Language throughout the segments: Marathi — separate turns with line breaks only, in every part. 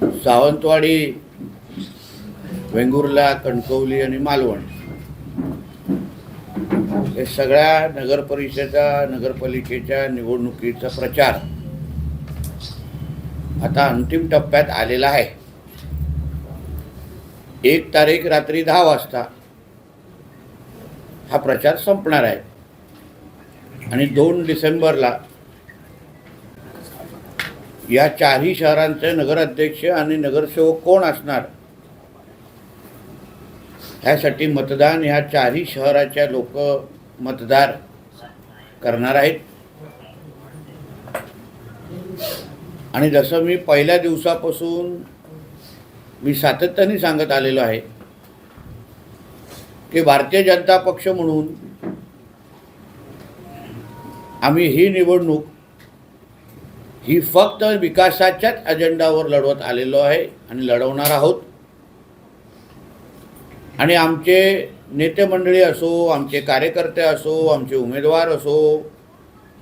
सावंतवाडी, वेंगुर्ला, कणकवली आणि मालवण हे सगळ्या नगरपालिकेच्या निवडणुकीचा प्रचार आता अंतिम टप्प्यात आलेला आहे. 1 तारीख रात्री 10 वाजता हा प्रचार संपणार आहे आणि 2 डिसेंबरला या 4ही शहरांचे नगराध्यक्ष आणि नगरसेवक कोण असणार ह्यासाठी मतदान ह्या 4ही शहराच्या लोक मतदार करणार आहेत. आणि जसं मी पहिल्या दिवसापासून मी सातत्याने सांगत आलेलो आहे की भारतीय जनता पक्ष म्हणून आम्ही ही निवडणूक ही फक्त विकासाच्याच अजेंडावर लढवत आलेलो आहे आणि लढवणार आहोत. आणि आमचे नेते मंडळी असो, आमचे कार्यकर्ते असो, आमचे उमेदवार असो,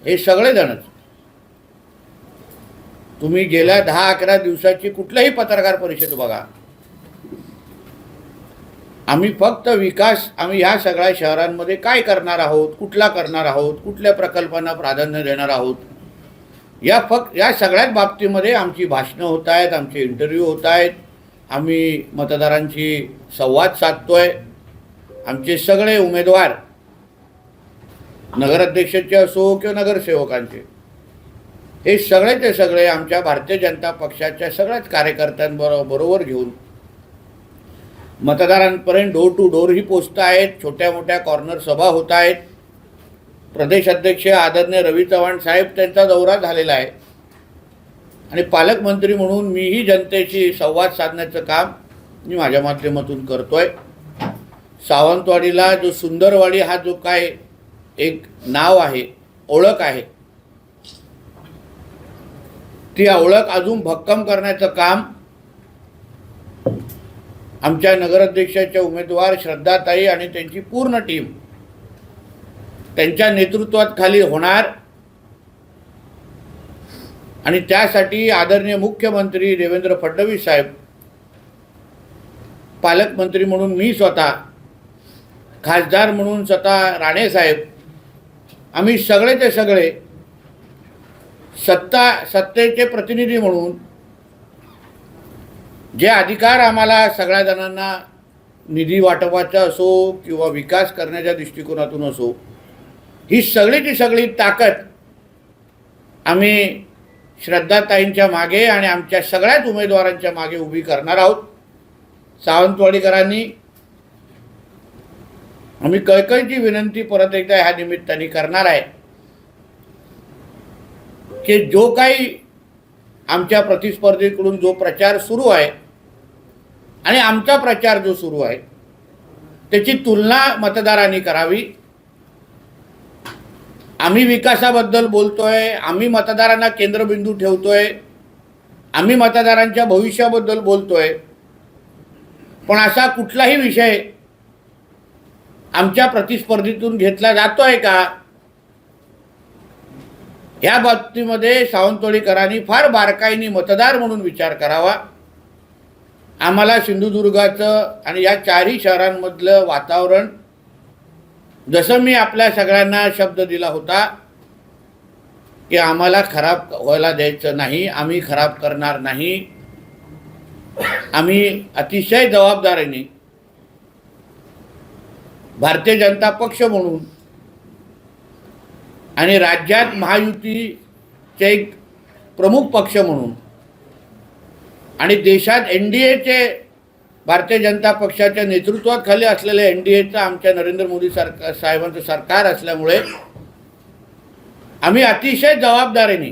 हे सगळेजणच तुम्ही गेल्या 10-11 दिवसाची कुठल्याही पत्रकार परिषद बघा, आम्ही फक्त विकास, आम्ही ह्या सगळ्या शहरांमध्ये काय करणार आहोत, कुठला करणार आहोत, कुठल्या प्रकल्पांना प्राधान्य देणार आहोत, या सगळ्याच बाबतीमध्ये आमची भाषणं होत आहेत, आमचे इंटरव्ह्यू होत आहेत, आम्ही मतदारांशी संवाद साधतोय. आमचे सगळे उमेदवार नगराध्यक्षाचे असो किंवा नगरसेवकांचे, हे सगळेचे सगळे आमच्या भारतीय जनता पक्षाच्या सगळ्याच कार्यकर्त्यांबरोबर घेऊन मतदारांपर्यंत डोर टू डोर ही पोचत आहेत. छोट्या मोठ्या कॉर्नर सभा होत आहेत. प्रदेश अध्यक्ष आदरणीय रवी चव्हाण साहेब त्यांचा दौरा झालेला आहे आणि पालकमंत्री म्हणून मीही जनतेशी संवाद साधण्याचं काम मी माझ्या माध्यमातून करतोय. सावंतवाडीला जो सुंदरवाडी हा जो काय एक नाव आहे, ओळख आहे, ती ओळख अजून भक्कम करण्याचं काम आमच्या नगराध्यक्षाच्या उमेदवार श्रद्धाताई आणि त्यांची पूर्ण टीम त्यांच्या नेतृत्वात खाली होणार. आणि त्यासाठी आदरणीय मुख्यमंत्री देवेंद्र फडणवीस साहेब, पालकमंत्री म्हणून मी स्वतः, खासदार म्हणून स्वतः राणे साहेब, आम्ही सगळेचे सगळे सत्तेचे प्रतिनिधी म्हणून जे अधिकार आम्हाला सगळ्या जणांना निधी वाटपाचा असो किंवा विकास करण्याच्या दृष्टिकोनातून असो, ही सगळीची सगळी ताकद आम्ही श्रद्धाताईंच्या मागे आणि आमच्या सगळ्याच उमेदवारांच्या मागे उभी करणार आहोत. सावंतवाडीकरांनी आम्ही कळकळीची विनंती परत एकदा ह्या निमित्ताने करणार आहे की जो काही आमच्या प्रतिस्पर्धीकडून जो प्रचार सुरू आहे आणि आमचा प्रचार जो सुरू आहे त्याची तुलना मतदारांनी करावी. आम्ही विकासाबद्दल बोलतोय, आम्ही मतदारांना केंद्रबिंदू ठेवतोय, आम्ही मतदारांच्या भविष्याबद्दल बोलतोय, पण असा कुठलाही विषय आमच्या प्रतिस्पर्धीतून घेतला जातोय का, या बाबतीमध्ये सावंतवाडीकरांनी फार बारकाईने मतदार म्हणून विचार करावा. आम्हाला सिंधुदुर्गाचं आणि या 4ही शहरांमधलं वातावरण, जसं मी आपल्या सगळ्यांना शब्द दिला होता की आम्हाला खराब व्हायला द्यायचं नाही, आम्ही खराब करणार नाही, आम्ही अतिशय जबाबदारीने भारतीय जनता पक्ष म्हणून आणि राज्यात महायुतीचे एक प्रमुख पक्ष म्हणून आणि देशात NDAचे, भारतीय जनता पक्षाच्या नेतृत्वाखाली असलेले NDAचं आमच्या नरेंद्र मोदी साहेबांचं सरकार असल्यामुळे आम्ही अतिशय जबाबदारीने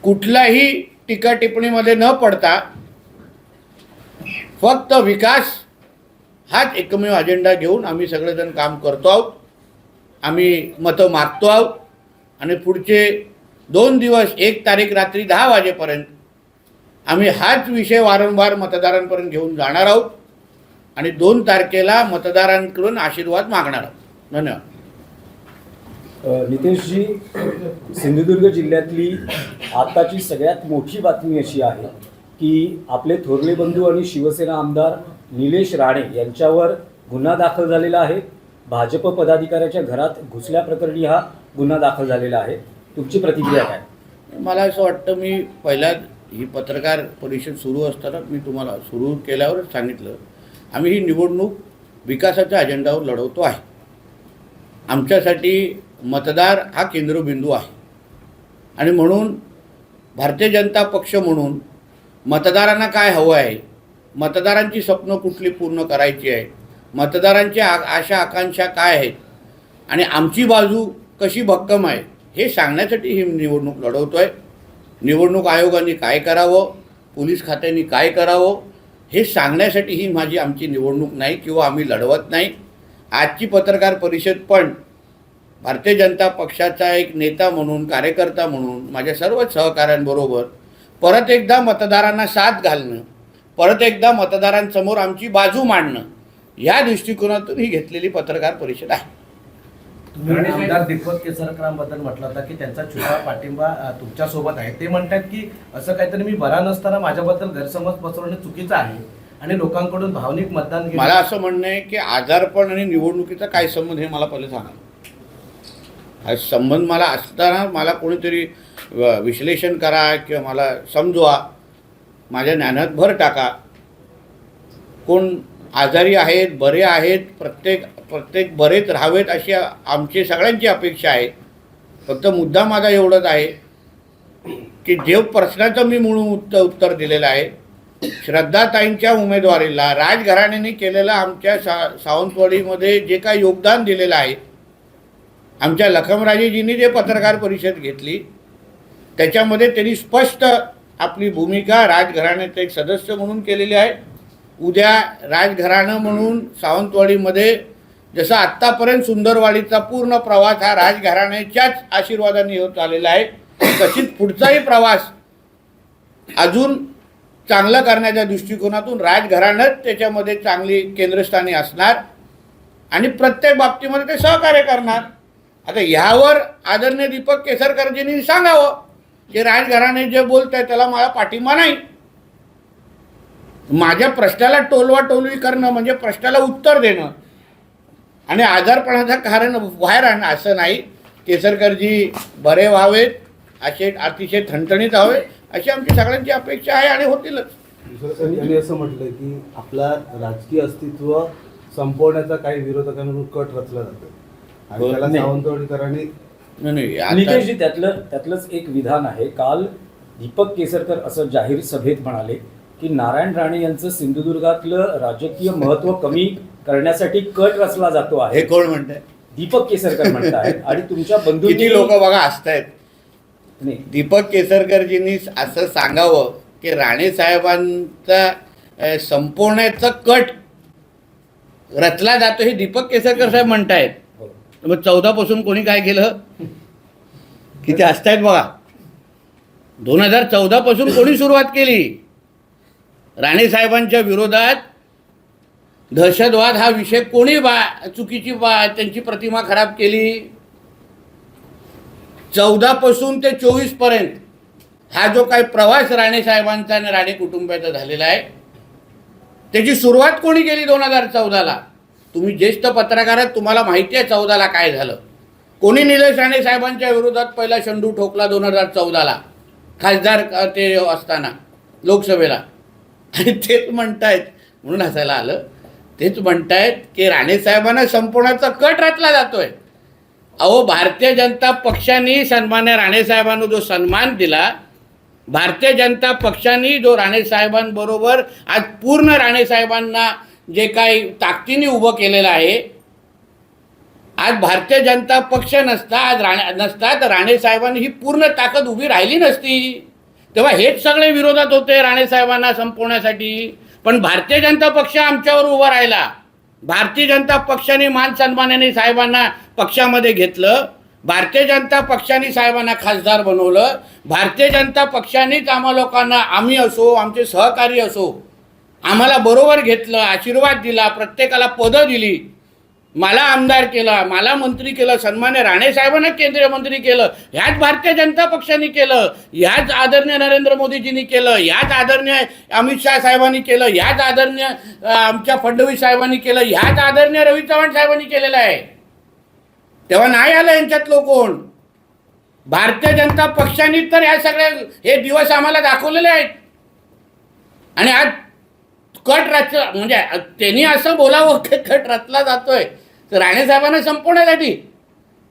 कुठल्याही टीका टिप्पणीमध्ये न पडता फक्त विकास हाच एकमेव अजेंडा घेऊन आम्ही सगळेजण काम करतो आहोत. आम्ही मतं मागतो आहोत आणि पुढचे 2 दिवस 1 तारीख रात्री 10 वाजेपर्यंत आम्ही हाच विषय वारंवार मतदारांपर्यंत घेऊन जाणार आहोत आणि 2 तारखेला मतदारांकडून आशीर्वाद मागणार आहोत. धन्यवाद.
नितेशजी, सिंधुदुर्ग जिल्ह्यातली आताची सगळ्यात मोठी बातमी अशी आहे की आपले थोरले बंधू आणि शिवसेना आमदार निलेश राणे यांच्यावर गुन्हा दाखल झालेला आहे. भाजप पदाधिकाऱ्याच्या घरात घुसल्याप्रकरणी हा गुन्हा दाखल झालेला आहे. तुमची प्रतिक्रिया काय?
मला असं वाटतं, मी पहिल्या ही पत्रकार परिषद सुरू असताना मी तुम्हाला सुरू केल्यावरच सांगितलं, आम्ही ही निवडणूक विकासाच्या अजेंडावर लढवतो आहे. आमच्यासाठी मतदार हा केंद्रबिंदू आहे आणि म्हणून भारतीय जनता पक्ष म्हणून मतदारांना काय हवं आहे, मतदारांची स्वप्न कुठली पूर्ण करायची आहे, मतदारांच्या आशा आकांक्षा काय आहेत आणि आमची बाजू कशी भक्कम आहे हे सांगण्यासाठी ही निवडणूक लढवतो आहे. निवडणूक आयोगाने काय करावं, पोलीस खात्याने काय करावं हे सांगण्यासाठी ही आमची निवडणूक नाही किंवा आम्ही लढवत नाही. आजची पत्रकार परिषद पण भारतीय जनता पक्षाचा एक नेता म्हणून, कार्यकर्ता म्हणून माझ्या सर्व सहकाऱ्यांबरोबर परत एकदा मतदारांना साथ घालणं, परत एकदा मतदारांसमोर आमची बाजू मांडणं या दृष्टिकोनातून ही घेतलेली पत्रकार परिषद आहे.
तुम्ही आमदार दीपक केसरकरांबद्दल म्हटलं होतं की त्यांचा छोटा पाठिंबा तुमच्यासोबत आहे. ते म्हणतात की असं काहीतरी मी बरा नसताना माझ्याबद्दल गैरसमज पसरवणे चुकीचं आहे आणि लोकांकडून भावनिक मतदान घेणं.
मला असं म्हणणं आहे की आजारपण आणि निवडणुकीचा काय संबंध हे मला पहिले सांगा. हा संबंध मला असताना मला कोणीतरी विश्लेषण करा किंवा मला समजवा, माझ्या ज्ञानात भर टाका. कोण आजारी आहेत, बरे आहेत, प्रत्येक बरेच राहावेत अशी आमची सगळ्यांची अपेक्षा आहे. फक्त मुद्दा माझा एवढंच आहे की जे प्रश्नाचं मी म्हणून उत्तर दिलेलं आहे, श्रद्धाताईंच्या उमेदवारीला राजघराण्याने केलेलं आमच्या सावंतवाडीमध्ये जे काही योगदान दिलेलं आहे, आमच्या लखमराजेजींनी जे पत्रकार परिषद घेतली त्याच्यामध्ये त्यांनी स्पष्ट आपली भूमिका राजघराण्याचे एक सदस्य म्हणून केलेली आहे. उद्या राजघराणं म्हणून सावंतवाडीमध्ये जसं आत्तापर्यंत सुंदरवाडीचा पूर्ण प्रवास हा राजघराण्याच्याच आशीर्वादाने होत आलेला आहे, तशीच पुढचाही प्रवास अजून चांगलं करण्याच्या दृष्टिकोनातून राजघराणंच त्याच्यामध्ये चांगली केंद्रस्थानी असणार आणि प्रत्येक बाबतीमध्ये ते सहकार्य करणार. आता ह्यावर आदरणीय दीपक केसरकरजींनी सांगावं की राजघराणे जे बोलत आहे त्याला मला पाठिंबा नाही. माझ्या प्रश्नाला टोलवाटोलवी करणं म्हणजे प्रश्नाला उत्तर देणं आणि आजारपणाचं कारण बाहेर आणणं असं नाही. केसरकरजी बरे व्हावेत, असे अतिशय ठणठणीत व्हावे अशी आमची सगळ्यांची अपेक्षा आहे आणि होतीलच.
त्यांनी असं म्हटलं की आपला राजकीय अस्तित्व संपवण्याचा काही विरोधकांकडून कट रचला जातो आणि त्याला सावंतवाडीकरांनी
नितेशजी, त्यातलंच एक विधान आहे. काल दीपक केसरकर असं जाहीर सभेत म्हणाले की नारायण राणे यांचं सिंधुदुर्गातलं राजकीय महत्त्व कमी करण्यासाठी कट रचला जातो आहे.
हे कोण म्हणतंय?
दीपक केसरकर म्हणतात आणि तुमच्या बंधू
किती लोक बघा हसतायत. दीपक केसरकरजींनी असं सांगावं की राणे साहेबांचा संपवण्याचं कट रचला जातो हे दीपक केसरकर साहेब म्हणतायत. मग 14 पासून कोणी काय केलं? किती हसतायत बघा. 2014 पासून कोणी सुरुवात केली? राणे साहेबांच्या विरोधात दहशतवाद हा विषय कोणी चुकीची त्यांची प्रतिमा खराब केली? 14 पासून ते 24 पर्यंत हा जो काही प्रवास राणे साहेबांचा आणि राणे कुटुंबाचा झालेला आहे त्याची सुरुवात कोणी केली? 2014ला. तुम्ही ज्येष्ठ पत्रकार आहात, तुम्हाला माहिती आहे 14ला काय झालं. कोणी निलेश राणे साहेबांच्या विरोधात पहिला शंडू ठोकला 2014ला खासदार ते असताना लोकसभेला. आणि तेच म्हणतायत, म्हणून हसायला आलं, तेच म्हणतायत की राणे साहेबांना संपवण्याचा कट रचला जातोय. अहो, भारतीय जनता पक्षाने सन्मान्य राणे साहेबांना जो सन्मान दिला, भारतीय जनता पक्षाने जो राणे साहेबांबरोबर आज पूर्ण राणे साहेबांना जे काही ताकदीने उभं केलेलं आहे, आज भारतीय जनता पक्ष नसता, आज नसता तर राणे साहेबांनी ही पूर्ण ताकद उभी राहिली नसती. तेव्हा हेच सगळे विरोधात होते राणे साहेबांना संपवण्यासाठी. पण भारतीय जनता पक्ष आमच्यावर उभा राहिला. भारतीय जनता पक्षाने मान सन्मानाने साहेबांना पक्षामध्ये घेतलं. भारतीय जनता पक्षाने साहेबांना खासदार बनवलं. भारतीय जनता पक्षानेच आम्हा लोकांना, आम्ही असो, आमचे सहकारी असो, आम्हाला बरोबर घेतलं, आशीर्वाद दिला, प्रत्येकाला पदं दिली. मला आमदार केला, मला मंत्री केलं, सन्मान्य राणे साहेबांना केंद्रीय मंत्री केलं, ह्याच भारतीय जनता पक्षाने केलं, ह्याच आदरणीय नरेंद्र मोदीजींनी केलं, ह्याच आदरणीय अमित शाह साहेबांनी केलं, ह्याच आदरणीय आमच्या फडणवीस साहेबांनी केलं, ह्याच आदरणीय रवी चव्हाण साहेबांनी केलेलं आहे. तेव्हा नाही आलं यांच्यातलं कोण. भारतीय जनता पक्षाने तर या सगळ्या हे दिवस आम्हाला दाखवलेले आहेत. आणि आज कट रचला, म्हणजे त्यांनी असं बोलावं की कट रचला जातोय तर राणे साहेबांना संपवण्यासाठी.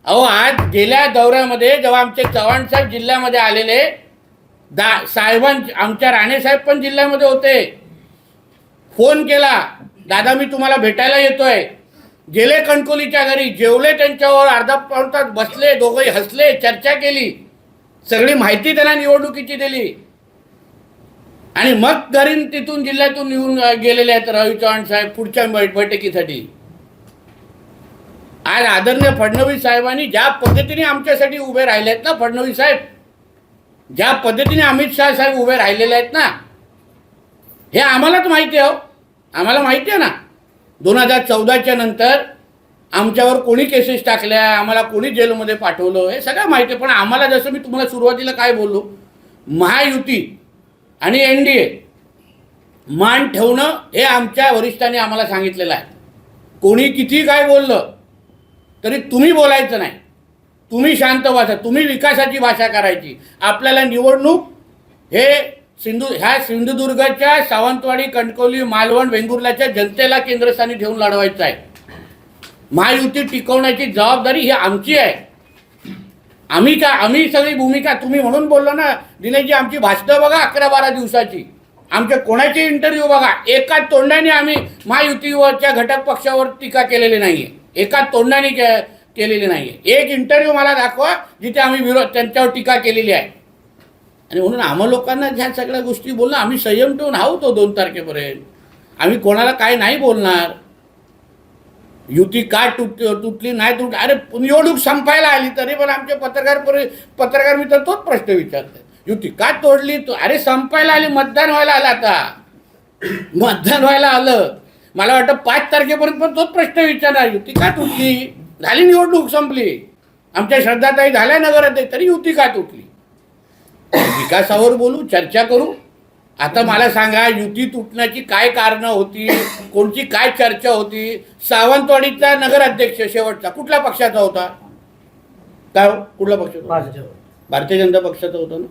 अहो, आज गेल्या दौऱ्यामध्ये जेव्हा आमचे चव्हाण साहेब जिल्ह्यामध्ये आलेले, आमच्या राणे साहेब पण जिल्ह्यामध्ये होते, फोन केला, दादा मी तुम्हाला भेटायला येतोय. गेले कणकोलीच्या घरी, जेवले, त्यांच्यावर अर्धा पाऊण तास बसले, दोघंही हसले, चर्चा केली, सगळी माहिती त्यांना निवडणुकीची दिली आणि मग घरी तिथून जिल्ह्यातून निघून गेलेले आहेत रवी चव्हाण साहेब पुढच्या बैठकीसाठी. आज आदरणीय फडणवीस साहेबांनी ज्या पद्धतीने आमच्यासाठी उभे राहिले आहेत ना, फडणवीस साहेब ज्या पद्धतीने अमित शाह साहेब उभे राहिलेले आहेत ना, हे आम्हालाच माहिती आहे. आम्हाला माहिती आहे ना, 2014च्या नंतर आमच्यावर कोणी केसेस टाकल्या, आम्हाला कोणी जेलमध्ये पाठवलं, हे सगळं माहिती आहे. पण आम्हाला, जसं मी तुम्हाला सुरुवातीला काय बोललो, महायुती आणि NDA मान ठेवणं हे आमच्या वरिष्ठांनी आम्हाला सांगितलेलं आहे. कोणी किती काय बोललं तरी तुम्ही बोलायचं नाही, तुम्ही शांत बसा, तुम्ही विकासाची भाषा करायची. आपल्याला निवडणूक हे ह्या सिंधुदुर्गच्या सावंतवाडी, कणकवली, मालवण, वेंगुर्ल्याच्या जनतेला केंद्रस्थानी ठेवून लढवायचं आहे. महायुती टिकवण्याची जबाबदारी ही आमची आहे. आम्ही सगळी भूमिका, तुम्ही म्हणून बोललो ना दिनेशजी, आमची भाषणं बघा 11-12 दिवसाची, आमच्या कोणाचे इंटरव्ह्यू बघा, एका तोंडाने आम्ही महायुतीवरच्या घटक पक्षावर टीका केलेली नाही आहे, एका तोंडाने केलेली नाही आहे. एक इंटरव्ह्यू मला दाखवा जिथे आम्ही त्यांच्यावर टीका केलेली आहे. आणि म्हणून आम्हा लोकांना ह्या सगळ्या गोष्टी बोलणं, आम्ही संयम ठेवून आहोत 2 तारखेपर्यंत. आम्ही कोणाला काय नाही बोलणार. युती का तुटली नाही तुटली, अरे निवडणूक संपायला आली तरी पण आमचे पत्रकार मित्र तोच प्रश्न विचारतात, युती का तोडली. अरे संपायला आली, मतदान व्हायला आलं, आता मतदान व्हायला आलं. मला वाटतं 5 तारखेपर्यंत पण तोच प्रश्न विचारणार, युती का तुटली. झाली निवडणूक, संपली, आमच्या श्रद्धाताई झाल्या नगराध्यक्ष, तरी युती का तुटली. विकासावर बोलू, चर्चा करू. आता मला सांगा, युती तुटण्याची काय कारणं होती, कोणची काय चर्चा होती. सावंतवाडीचा नगराध्यक्ष शेवटचा कुठल्या पक्षाचा होता, काय कुठल्या पक्षाचा, भारतीय जनता पक्षाचा होता ना.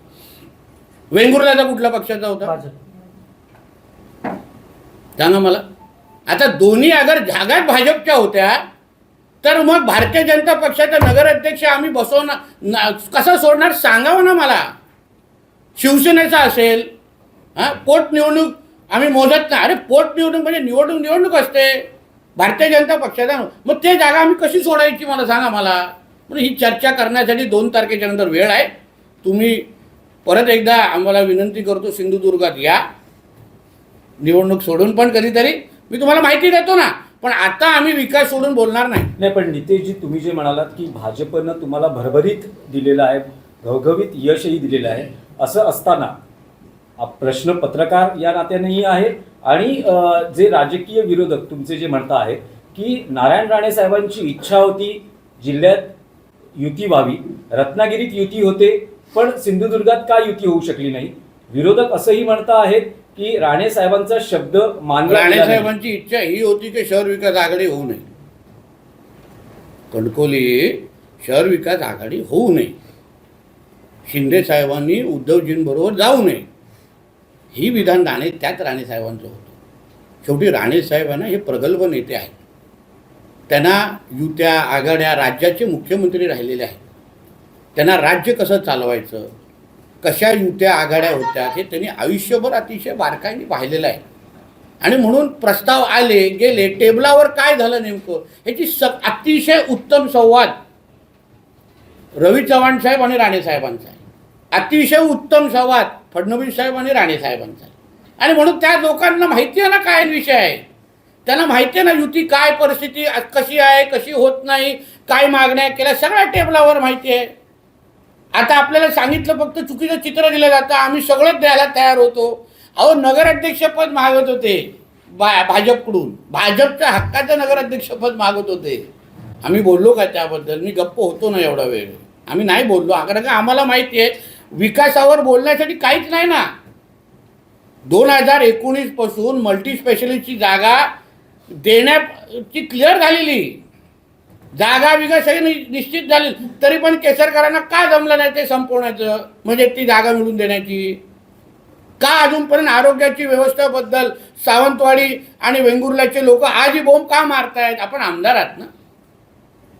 वेंगुर्ल्याचा कुठल्या पक्षाचा होता, सांगा मला. आता दोन्ही अगर जागा भाजपच्या होत्या तर मग भारतीय जनता पक्षाचा नगराध्यक्ष आम्ही बसवणार कसं सोडणार, सांगावं ना मला. शिवसेनेचा असेल, पोटनिवडणूक आम्ही मोजत नाही. अरे पोटनिवडणूक म्हणजे निवडणूक असते भारतीय जनता पक्षाचा, मग ते जागा आम्ही कशी सोडायची मला सांगा मला. म्हणून ही चर्चा करण्यासाठी 2 तारखेच्या नंतर वेळ आहे. तुम्ही परत एकदा आम्हाला विनंती करतो, सिंधुदुर्गात या, निवडणूक सोडून पण कधीतरी मी तुम्हाला माहिती देतो ना, पण आता आम्ही विकास सोडून बोलणार नाही.
पण नितेशजी, तुम्ही जे म्हणालात की भाजपनं तुम्हाला भरभरीत दिलेलं आहे, घवघवीत यशही दिलेलं आहे, असं असताना प्रश्न पत्रकार या नात्यानेही आहे आणि जे राजकीय विरोधक तुमचे जे म्हणता आहेत की नारायण राणे साहेबांची इच्छा होती जिल्ह्यात युती व्हावी, रत्नागिरीत युती होते पण सिंधुदुर्गात का युती होऊ शकली नाही. विरोधक असंही म्हणता आहेत की राणे साहेबांचा शब्द मानला.
राणे साहेबांची इच्छा ही होती की शहर विकास आघाडी होऊ नये, कणकोली शहर विकास आघाडी होऊ नये, शिंदे साहेबांनी उद्धवजींबरोबर जाऊ नये, ही विधान त्यात राणे साहेबांचं होतं. शेवटी राणे साहेबांना हे प्रगल्भ नेते आहेत, त्यांना युत्या आघाड्या राज्याचे मुख्यमंत्री राहिलेले आहेत, त्यांना राज्य कसं चालवायचं, कशा युत्या आघाड्या होत्या हे त्यांनी आयुष्यभर अतिशय बारकाईने पाहिलेलं आहे. आणि म्हणून प्रस्ताव आले गेले, टेबलावर काय झालं नेमकं ह्याची अतिशय उत्तम संवाद रवी चव्हाण साहेब आणि राणे साहेबांचा आहे, अतिशय उत्तम संवाद फडणवीस साहेब आणि राणे साहेबांचा आहे. आणि म्हणून त्या लोकांना माहिती आहे ना काय विषय आहे, त्यांना माहिती आहे ना युती काय परिस्थिती कशी आहे, कशी होत नाही, काय मागण्या केल्या, सगळ्या टेबलावर माहिती आहे. आता आपल्याला सांगितलं फक्त चुकीचं चित्र दिलं जातं, आम्ही सगळंच द्यायला तयार होतो. अहो नगराध्यक्षपद मागत होते, भाजपकडून भाजपचं हक्काचं नगराध्यक्षपद मागत होते. आम्ही बोललो का त्याबद्दल? मी गप्प होतो ना एवढा वेळ. आम्ही नाही बोललो, कारण का आम्हाला माहिती आहे विकासावर बोलण्यासाठी काहीच नाही ना. 2019 पासून मल्टी स्पेशलिस्टची जागा देण्याची क्लिअर झालेली, जागा बिगा सगळी निश्चित झाली, तरी पण केसरकरांना का जमलं नाही ते संपवण्याचं, म्हणजे ती जागा मिळवून देण्याची. का अजूनपर्यंत आरोग्याची व्यवस्थेबद्दल सावंतवाडी आणि वेंगुर्ल्याचे लोक आजही बोंब का मारतायत? आपण आमदार आहात ना,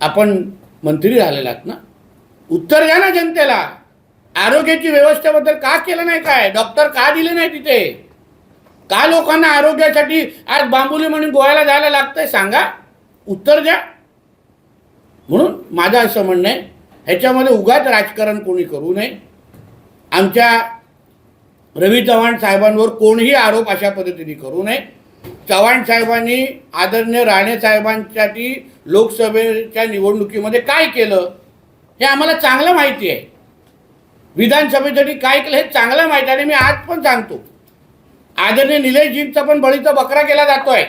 आपण मंत्री झालेला आहात ना, उत्तर द्या ना जनतेला. आरोग्याची व्यवस्थेबद्दल का केलं नाही? काय डॉक्टर का दिले नाही तिथे? का लोकांना आरोग्यासाठी आज बांबुली म्हणून गोव्याला जायला लागतंय? सांगा, उत्तर द्या. म्हणून माझं असं म्हणणं आहे, ह्याच्यामध्ये उगाच राजकारण कोणी करू नये. आमच्या रवी चव्हाण साहेबांवर कोणीही आरोप अशा पद्धतीने करू नये. चव्हाण साहेबांनी आदरणीय राणे साहेबांसाठी लोकसभेच्या निवडणुकीमध्ये काय केलं हे आम्हाला चांगलं माहिती आहे. विधानसभेसाठी काय केलं हे चांगलं माहिती आहे. आणि मी आज पण सांगतो, आदरणीय निलेशजींचा पण बळीचा बकरा केला जातोय,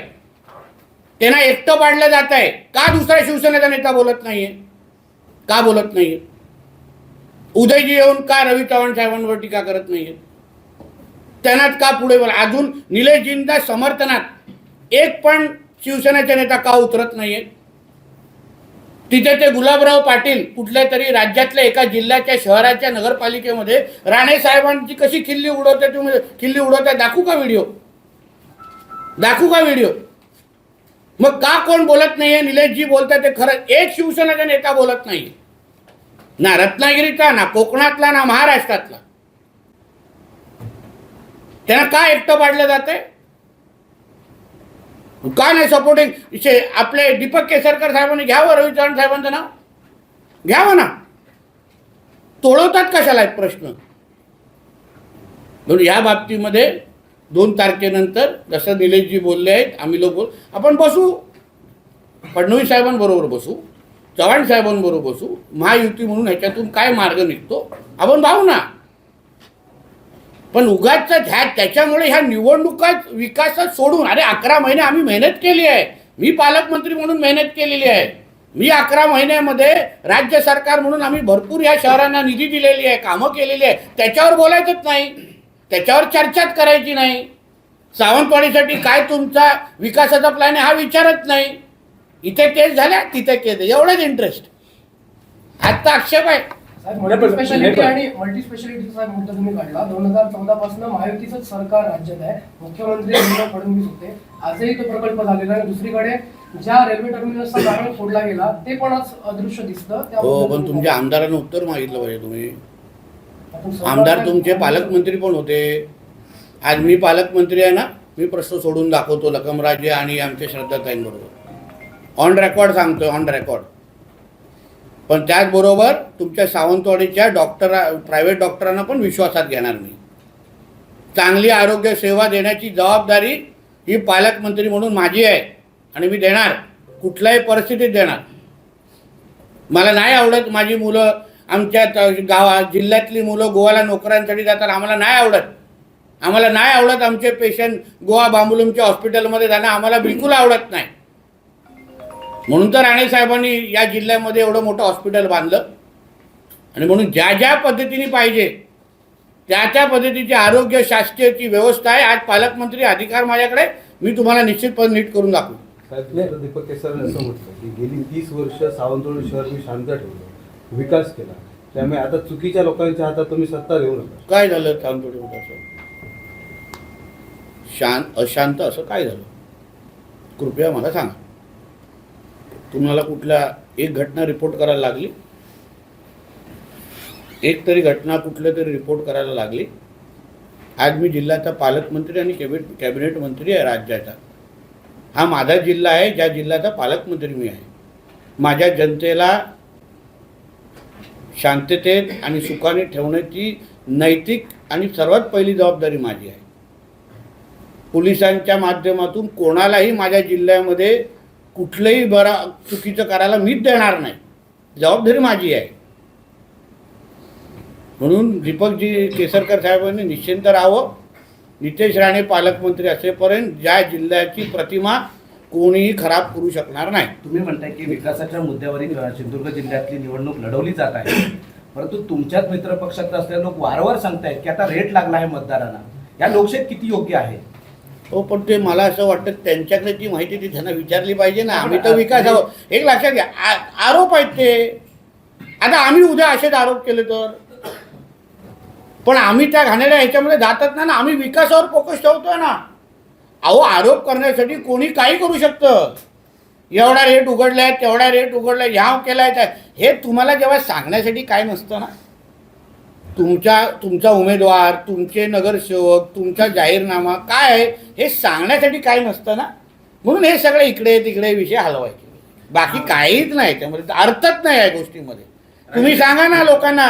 त्यांना एकटं पाडलं जात आहे. का दुसरा शिवसेनेचा नेता बोलत नाहीये? का बोलत नाहीये? उदयजी येऊन का रवी चव्हाण साहेबांवर टीका करत नाहीये? त्यांनाच का पुढे बोला? अजून निलेशजींच्या समर्थनात एक पण शिवसेनेचा नेता का उतरत नाहीये? तिथे ते गुलाबराव पाटील कुठल्या तरी राज्यातल्या एका जिल्ह्याच्या शहराच्या नगरपालिकेमध्ये राणे साहेबांची कशी खिल्ली उडवते, तुम्ही खिल्ली उडवता, दाखवू का व्हिडिओ? दाखवू का व्हिडिओ? मग का कोण बोलत नाहीये? निलेशजी बोलतात ते खरं, एक शिवसेनेचा नेता बोलत नाही, ना रत्नागिरीचा, ना कोकणातला, ना महाराष्ट्रातला. त्यांना का एकटं पाडलं जातंय? का नाही सपोर्टिंग? आपले दीपक केसरकर साहेबांनी घ्यावं, रवी चव्हाण साहेबांचं नाव घ्यावं ना. तोडवतात कशाला एक प्रश्न. म्हणून या बाबतीमध्ये 2 तारखेनंतर जसं निलेशजी बोलले आहेत, आम्ही लोक आपण बसू, फडणवीस साहेबांबरोबर बसू, चव्हाण साहेबांबरोबर बसू, महायुती म्हणून ह्याच्यातून काय मार्ग निघतो आपण पाहू ना. पण उगाच त्याच्यामुळे ह्या निवडणुकाच विकासात सोडून, अरे 11 महिने आम्ही मेहनत केली आहे. मी पालकमंत्री म्हणून मेहनत केलेली आहे. मी 11 महिन्यामध्ये राज्य सरकार म्हणून आम्ही भरपूर या शहरांना निधी दिलेली आहे, कामं केलेली आहे. त्याच्यावर बोलायचंच नाही, त्याच्यावर चर्चाच करायची नाही. सावंतवाडीसाठी काय तुमचा विकासाचा प्लॅन आहे हा विचारत नाही. इथे केस झाल्या, तिथे केस, एवढंच इंटरेस्ट. आजचा आक्षेप आहे.
मल्टीस्पेशालिटी आणि मल्टीस्पेशालिटीचा मुद्दा तुम्ही काढला. 2014 पासून महायुतीचं सरकार राज्यात आहे, मुख्यमंत्री देवेंद्र फडणवीस होते. आजही तो प्रकल्प झालेला आहे. दुसरीकडे ज्या रेल्वे टर्मिनसचा कारण फोडला गेला ते पण आज अदृश्य दिसतं.
हो, पण तुमच्या आमदारांना उत्तर मागितलं पाहिजे तुम्ही. आमदार तुमचे पालकमंत्री पण होते. आज मी पालकमंत्री आहे ना, मी प्रश्न सोडून दाखवतो लखमराजे आणि आमचे श्रद्धाताईंबरोबर, ऑन रेकॉर्ड सांगतोय, ऑन रेकॉर्ड. पण त्याचबरोबर तुमच्या सावंतवाडीच्या प्रायव्हेट डॉक्टरांना पण विश्वासात घेणार मी. चांगली आरोग्य सेवा देण्याची जबाबदारी ही पालकमंत्री म्हणून माझी आहे आणि मी देणार, कुठल्याही परिस्थितीत देणार. मला नाही आवडत माझी मुलं, आमच्या जिल्ह्यातली मुलं गोव्याला नोकऱ्यांसाठी जातात, आम्हाला नाही आवडत. आम्हाला नाही आवडत आमचे पेशंट गोवा बांबुलमच्या हॉस्पिटलमध्ये जाणं, आम्हाला बिलकुल आवडत नाही. म्हणून तर राणे साहेबांनी या जिल्ह्यामध्ये एवढं मोठं हॉस्पिटल बांधलं. आणि म्हणून ज्या ज्या पद्धतीने पाहिजे त्या त्या पद्धतीची आरोग्य शासकीयची व्यवस्था आहे. आज पालकमंत्री अधिकार माझ्याकडे, मी तुम्हाला निश्चितपणे नीट करून दाखवू.
साहेब, दीपक केसरने असं म्हटलं की गेली 30 वर्ष सावंतवाडी शहर मी शांत ठेवलं, विकास केला, त्यामुळे आता चुकीच्या लोकांच्या हातात तुम्ही सत्ता देऊ नका.
काय झालं सावंतवाडीमध्ये असं अशांत असं काय झालं? कृपया मला सांगा. तुम्हाला कुठल्या एक घटना रिपोर्ट करायला लागली, एक तरी घटना कुठल्या तरी रिपोर्ट करायला लागली. आज मी जिल्ह्याचा पालकमंत्री आणि कॅबिनेट मंत्री आहे राज्याचा. हा माझा जिल्हा आहे, ज्या जिल्ह्याचा पालकमंत्री मी आहे. माझ्या जनतेला शांततेत आणि सुखाने ठेवण्याची नैतिक आणि सर्वात पहिली जबाबदारी माझी आहे. पोलिसांच्या माध्यमातून कोणालाही माझ्या जिल्ह्यामध्ये कुठलंही चुकीचं करायला मीच देणार नाही, जबाबदारी माझी आहे. म्हणून दीपकजी केसरकर साहेबांनी निश्चिंत राहावं. नितेश राणे पालकमंत्री असेपर्यंत ज्या जिल्ह्याची प्रतिमा कोणीही खराब करू शकणार नाही.
तुम्ही म्हणताय की विकासाच्या मुद्द्यावरील सिंधुदुर्ग जिल्ह्यातली निवडणूक लढवली जात आहे, परंतु तुमच्याच मित्रपक्षात असलेले लोक वारंवार सांगतायत की आता रेट लागला आहे मतदारांना. या लोकशाहीत किती योग्य आहे?
हो, पण ते मला असं वाटतं त्यांच्याकडे ती माहिती ती त्यांना विचारली पाहिजे ना. आम्ही तर विकासावर एक लक्षात घ्या, आरोप आहेत ते. आता आम्ही उद्या असेच आरोप केले तर, पण आम्ही त्या घाणेऱ्या ह्याच्यामध्ये जातच नाही ना. आम्ही विकासावर फोकस ठेवतोय ना. अहो, आरोप करण्यासाठी कोणी काही करू शकतं. एवढा रेट उघडलाय, तेवढा रेट उघडलाय, ह्या केलाय, हे तुम्हाला जेव्हा सांगण्यासाठी काय नसतं ना. तुमचा उमेदवार, तुमचे नगरसेवक, तुमचा जाहीरनामा काय आहे हे सांगण्यासाठी काय नसतं ना. म्हणून हे सगळे इकडे तिकडे विषय हलवायचे, बाकी काहीच नाही त्यामध्ये, अर्थच नाही या गोष्टीमध्ये. तुम्ही सांगा ना लोकांना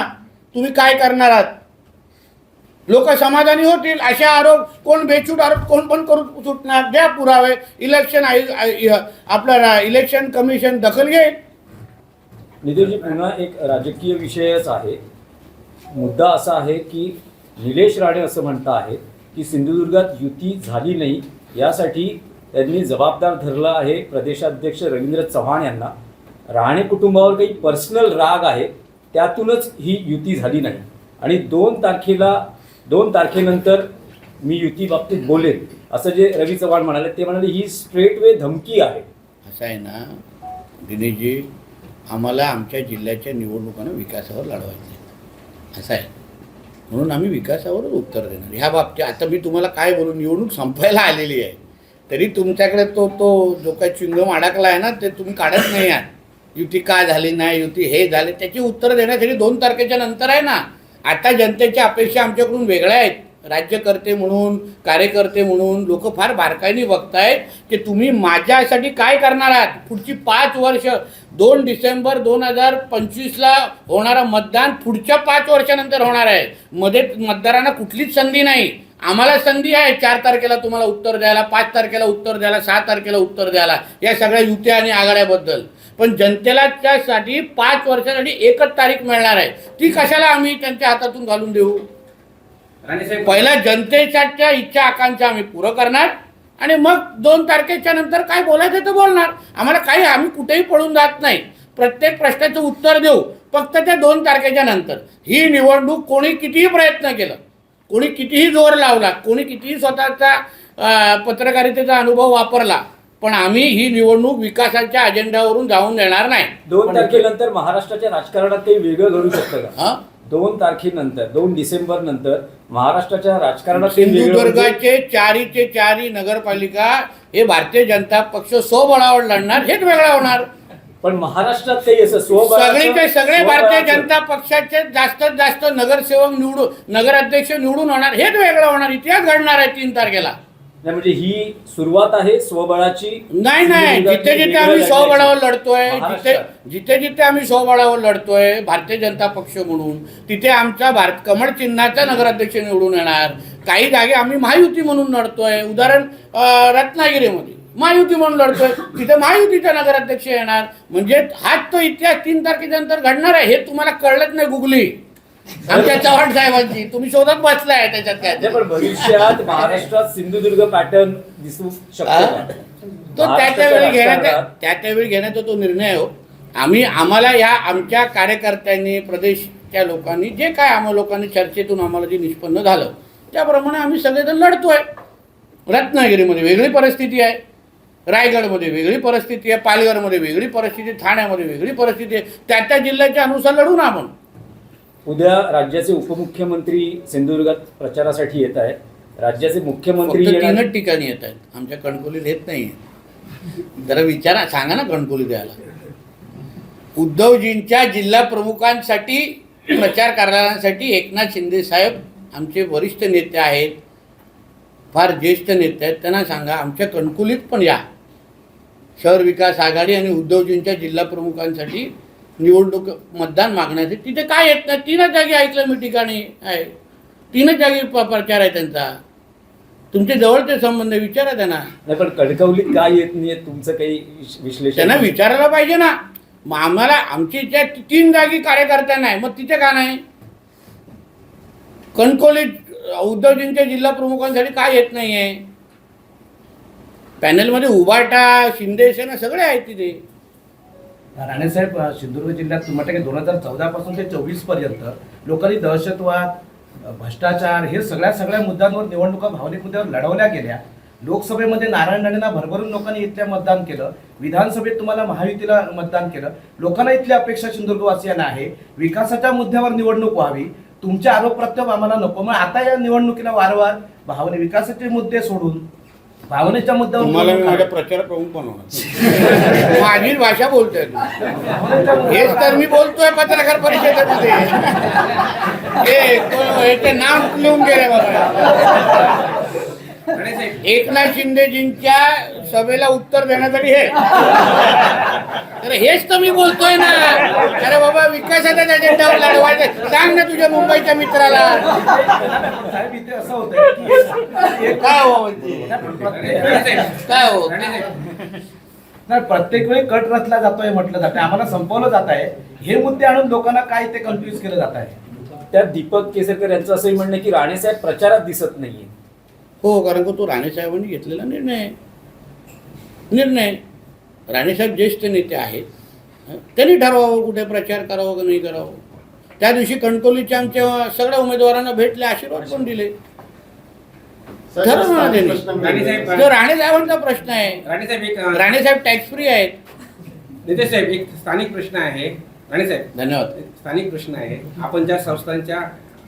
तुम्ही काय करणार आहात, लोक समाधानी होतील. असे आरोप कोण बेछूट आरोप कोण पण करू सुटणार. द्या पुरावे. इलेक्शन आपलं इलेक्शन कमिशन दखल घेईल.
नितेशजी, पुन्हा एक राजकीय विषयच आहे. मुद्दा असा आहे की निलेश राणे असं म्हणता आहेत की सिंधुदुर्गात युती झाली नाही, यासाठी त्यांनी जबाबदार धरला आहे प्रदेशाध्यक्ष रवींद्र चव्हाण यांना. राणे कुटुंबावर काही पर्सनल राग आहे, त्यातूनच ही युती झाली नाही. आणि 2 तारखेनंतर मी युती बाबतीत बोलेन असं जे रवी चव्हाण म्हणाले, ते म्हणाले ही स्ट्रेट वे धमकी आहे.
असं आहे ना दिनेशजी, आम्हाला आमच्या जिल्ह्याच्या निवडणुकांना विकासावर लढवायचं आहे. असं आहे, म्हणून आम्ही विकासावरच उत्तर देणार. ह्या बाबतीत आता मी तुम्हाला काय बोलू, निवडणूक संपायला आलेली आहे तरी तुमच्याकडे तो जो काही चिंगम अडकला आहे ना ते तुम्ही काढत नाही आहात. युती का झाली नाही, युती हे झाले, त्याची उत्तर देण्यासाठी 2 तारखेच्या नंतर आहे ना. आता जनतेच्या अपेक्षा आमच्याकडून वेगळ्या आहेत. राज्यकर्ते म्हणून, कार्यकर्ते म्हणून लोक फार बारकाईने बघतायत की तुम्ही माझ्यासाठी काय करणार आहात. पुढची 5 वर्ष, 2 डिसेंबर 2025ला होणारं मतदान पुढच्या 5 वर्षानंतर होणार आहे. मध्ये मतदारांना कुठलीच संधी नाही. आम्हाला संधी आहे 4 तारखेला तुम्हाला उत्तर द्यायला, 5 तारखेला उत्तर द्यायला, 6 तारखेला उत्तर द्यायला या सगळ्या युत्या आणि आघाड्याबद्दल. पण जनतेला त्यासाठी 5 वर्षासाठी एकच तारीख मिळणार आहे. ती कशाला आम्ही त्यांच्या हातातून घालून देऊ. पहिला जनतेच्या इच्छा आकांक्षा आम्ही पुरं करणार आणि मग 2 तारखेच्या नंतर काय बोलायचं तर बोलणार. आम्हाला काही, आम्ही कुठेही पळून जात नाही. प्रत्येक प्रश्नाचं उत्तर देऊ, फक्त त्या 2 तारखेच्या नंतर. ही निवडणूक कोणी कितीही प्रयत्न केलं, कोणी कितीही जोर लावला, कोणी कितीही स्वतःचा पत्रकारितेचा अनुभव वापरला, पण आम्ही ही निवडणूक विकासाच्या अजेंड्यावरून जाऊन देणार नाही.
2 तारखेनंतर महाराष्ट्राच्या राजकारणात काही वेगळं घडू शकतं का? 2 तारखेनंतर, 2 डिसेंबर नंतर महाराष्ट्राच्या राजकारणात
सिंधुदुर्गाचे 4च्या 4 नगरपालिका हे भारतीय जनता पक्ष स्वबळावर लढणार, हेच वेगळं होणार.
पण महाराष्ट्रात काही असं
सगळे भारतीय जनता पक्षाचे जास्तीत जास्त नगरसेवक निवडून, नगराध्यक्ष निवडून होणार, हेच वेगळं होणार. इतिहास घडणार आहे 3 तारखेला.
नाही, म्हणजे ही सुरुवात आहे स्वबळाची.
नाही, जिथे जिथे आम्ही स्वबळावर लढतोय, जिथे आम्ही स्वबळावर लढतोय भारतीय जनता पक्ष म्हणून, तिथे आमचा कमळ चिन्हाचा नगराध्यक्ष निवडून येणार. काही जागे आम्ही महायुती म्हणून लढतोय. उदाहरण रत्नागिरीमध्ये महायुती म्हणून लढतोय, तिथे महायुतीचा नगराध्यक्ष येणार. म्हणजे हाच तो इतिहास 3 तारखेच्या नंतर घडणार आहे. हे तुम्हाला कळलंच नाही. गुगली आमच्या चव्हाण साहेबांची तुम्ही शोधत बसलाय त्याच्यात काय.
पण भविष्यात महाराष्ट्रात सिंधुदुर्ग पॅटर्न दिसू शकतो
तो त्यावेळी घेण्याचा तो निर्णय हो. आम्हाला या आमच्या कार्यकर्त्यांनी, प्रदेशच्या लोकांनी जे काय आम्हाला लोकांनी चर्चेतून आम्हाला जे निष्पन्न झालं त्याप्रमाणे आम्ही सगळेजण लढतोय. रत्नागिरीमध्ये वेगळी परिस्थिती आहे, रायगडमध्ये वेगळी परिस्थिती आहे, पालघरमध्ये वेगळी परिस्थिती, ठाण्यामध्ये वेगळी परिस्थिती आहे. त्या जिल्ह्याच्या अनुसार लढू ना आपण.
उद्या राज्याचे उपमुख्यमंत्री सिंधुदुर्गात प्रचारासाठी येत आहेत. राज्याचे मुख्यमंत्री
3 ठिकाणी येत आहेत. आमच्या कणकोलीत येत नाही. जरा विचारा, सांगा ना कणकोली द्यायला. उद्धवजींच्या जिल्हा प्रमुखांसाठी प्रचार करणाऱ्यांसाठी एकनाथ शिंदे साहेब आमचे वरिष्ठ नेते आहेत, फार ज्येष्ठ नेते आहेत. त्यांना सांगा आमच्या कणकोलीत पण या. शहर विकास आघाडी आणि उद्धवजींच्या जिल्हा प्रमुखांसाठी निवडणूक मतदान मागण्याचे तिथे काय येत नाही. 3 जागी ऐकलं मी ठिकाणी आहे. 3 जागी प्रचार आहे त्यांचा. तुमचे जवळचे संबंध विचारा त्यांना.
नाही, पण कणकवलीत काय येत नाही तुमचं काही विश्लेषण
त्यांना विचारायला पाहिजे ना. मग आम्हाला आमची त्या 3 जागी कार्यकर्त्यांना आहे, मग तिथे का नाही. कणकोलीत उद्धवजींच्या जिल्हा प्रमुखांसाठी काय येत नाही आहे? पॅनलमध्ये उभाटा, शिंदे सेना सगळे आहेत तिथे.
राणेसाहेब, सिंधुदुर्ग जिल्ह्यात तुम्हाला की 2014 पासून ते 24 पर्यंत लोकांनी दहशतवाद, भ्रष्टाचार हे सगळ्या मुद्द्यांवर निवडणुका भावनिक मुद्द्यावर लढवल्या गेल्या. लोकसभेमध्ये नारायण राणेंना भरभरून लोकांनी इथल्या मतदान केलं. विधानसभेत तुम्हाला महायुतीला मतदान केलं. लोकांना इथली अपेक्षा सिंधुदुर्गवासियांना आहे विकासाच्या मुद्द्यावर निवडणूक व्हावी. तुमचे आरोप प्रत्यारोप आम्हाला नको. मग आता या निवडणुकीला वारंवार विकासाचे मुद्दे सोडून भावनेच्या
तुम्हाला मी
मुद्द्यावर
माझ्या प्रचार प्रमुख पण होणार. माझी भाषा बोलतोय तू. हेच तर मी बोलतोय पत्रकार परिषदेमध्ये. हे नाव लिहून गेले बाबा. एकनाथ शिंदेजींच्या सभेला उत्तर देण्यासाठी हे. तर हेच तर मी बोलतोय ना. अरे बाबा, विकासाच्या अजेंडावर लढवायचं सांग ना तुझ्या मुंबईच्या मित्राला.
साहेब, इथे असं होतं की
काय हो काय हो
नाही, प्रत्येक वेळी कट रचला जातोय म्हटलं जातं. आम्हाला संपवलं जात आहे. हे मुद्दे आणून लोकांना काय ते कन्फ्युज केलं जात आहे.
त्यात दीपक केसरकर यांचं असंही म्हणणं आहे की राणेसाहेब प्रचारात दिसत नाहीये.
हो, कारण का तो राणेसाहेबांनी घेतलेला निर्णय. राणेसाहेब ज्येष्ठ नेते आहेत. त्यांनी ठरवावं कुठे प्रचार करावं का नाही करावं. त्या दिवशी कणकवलीच्या आमच्या सगळ्या उमेदवारांना भेटले, आशीर्वाद पण दिले. ठरवलं त्यांनी. तो राणेसाहेबांचा प्रश्न आहे. राणेसाहेब टॅक्स फ्री आहेत.
नितेश साहेब, एक स्थानिक प्रश्न आहे. राणेसाहेब,
धन्यवाद.
स्थानिक प्रश्न आहे. आपण ज्या संस्थांच्या